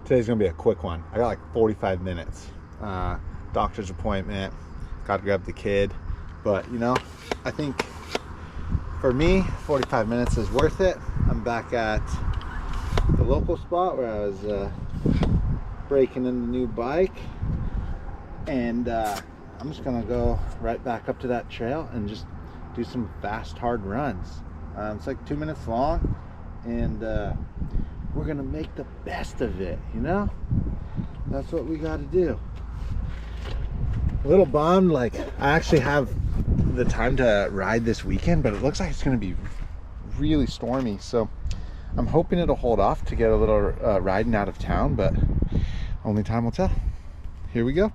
Today's gonna be a quick one. I got like 45 minutes. Doctor's appointment, got to grab the kid. But you know, I think for me, 45 minutes is worth it. I'm back at the local spot where I was breaking in the new bike. And I'm just gonna go right back up to that trail and just do some fast, hard runs. It's like 2 minutes long, and we're gonna make the best of it, you know? That's what we gotta do. A little bummed, like I actually have the time to ride this weekend, but it looks like it's gonna be really stormy, so I'm hoping it'll hold off to get a little riding out of town, but only time will tell. Here we go.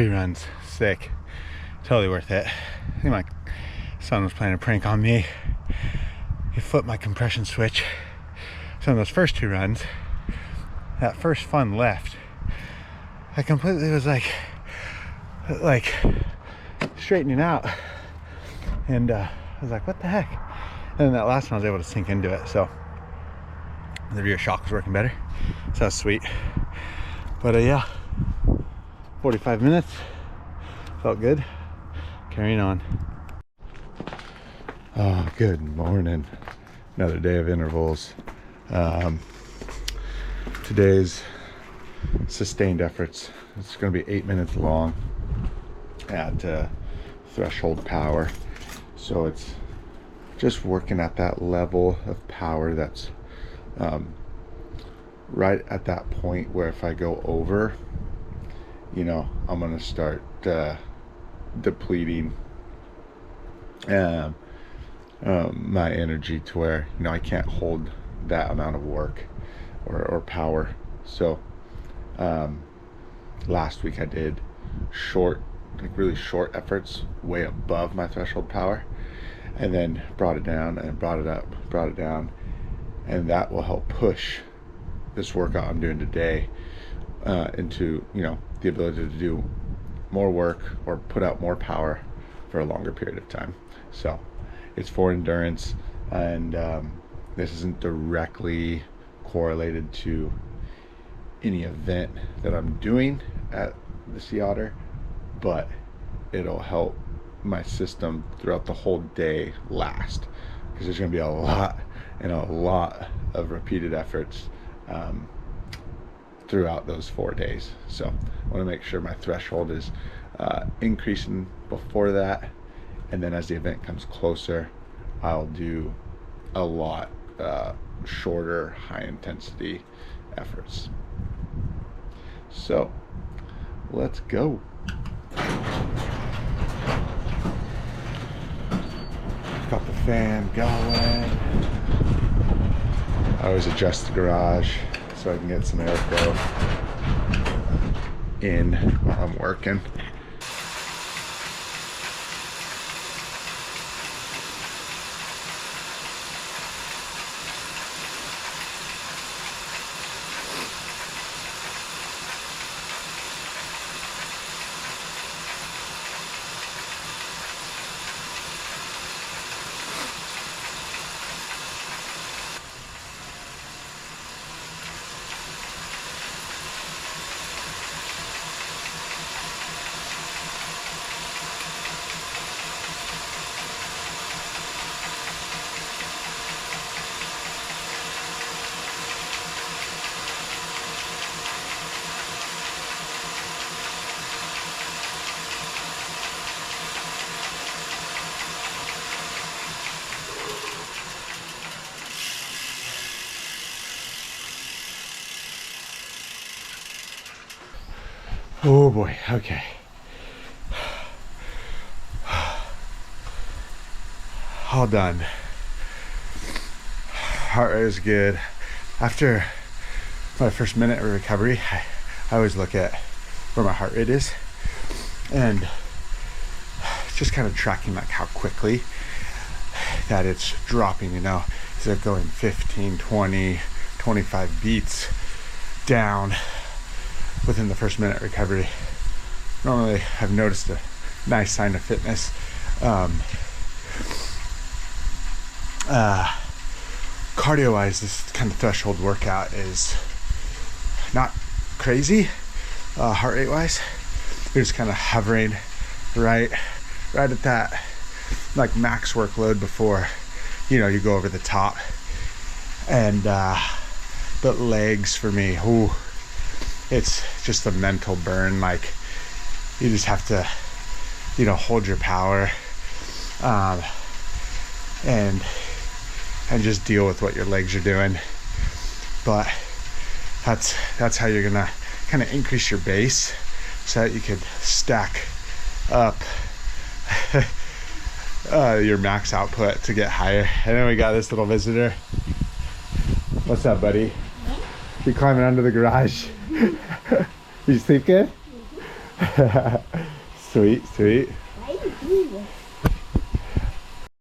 3 runs, sick, totally worth it. I think my son was playing a prank on me. He flipped my compression switch. So in those first 2 runs, that first fun left, I completely was like straightening out, and I was like, what the heck? And then that last one I was able to sink into it, so the rear shock was working better, so that was sweet. But yeah, 45 minutes, felt good. Carrying on. Oh, good morning. Another day of intervals. Today's sustained efforts. It's going to be 8 minutes long at threshold power. So it's just working at that level of power that's right at that point where if I go over, you know, I'm going to start depleting my energy to where, you know, I can't hold that amount of work or power. So last week I did short, like really short efforts way above my threshold power, and then brought it down and brought it up, brought it down, and that will help push this workout I'm doing today into, you know, the ability to do more work or put out more power for a longer period of time. So it's for endurance, and this isn't directly correlated to any event that I'm doing at the Sea Otter, but it'll help my system throughout the whole day last, because there's going to be a lot of repeated efforts throughout those 4 days. So I want to make sure my threshold is increasing before that, and then as the event comes closer, I'll do a lot shorter, high intensity efforts. So let's go. Got the fan going. I always adjust the garage so I can get some airflow in while I'm working. Oh boy, okay. All done. Heart rate is good. After my first minute of recovery, I always look at where my heart rate is and just kind of tracking like how quickly that it's dropping, you know. Is it going 15, 20, 25 beats down within the first minute recovery? Normally I've noticed a nice sign of fitness. Cardio wise, this kind of threshold workout is not crazy heart rate wise. You're just kind of hovering right at that like max workload before, you know, you go over the top. And but legs for me, ooh, it's just a mental burn. Like you just have to, you know, hold your power and just deal with what your legs are doing. But that's how you're gonna kind of increase your base so that you could stack up your max output to get higher. And then we got this little visitor. What's up, buddy? You climbing under the garage? You sleep good? Sweet, sweet.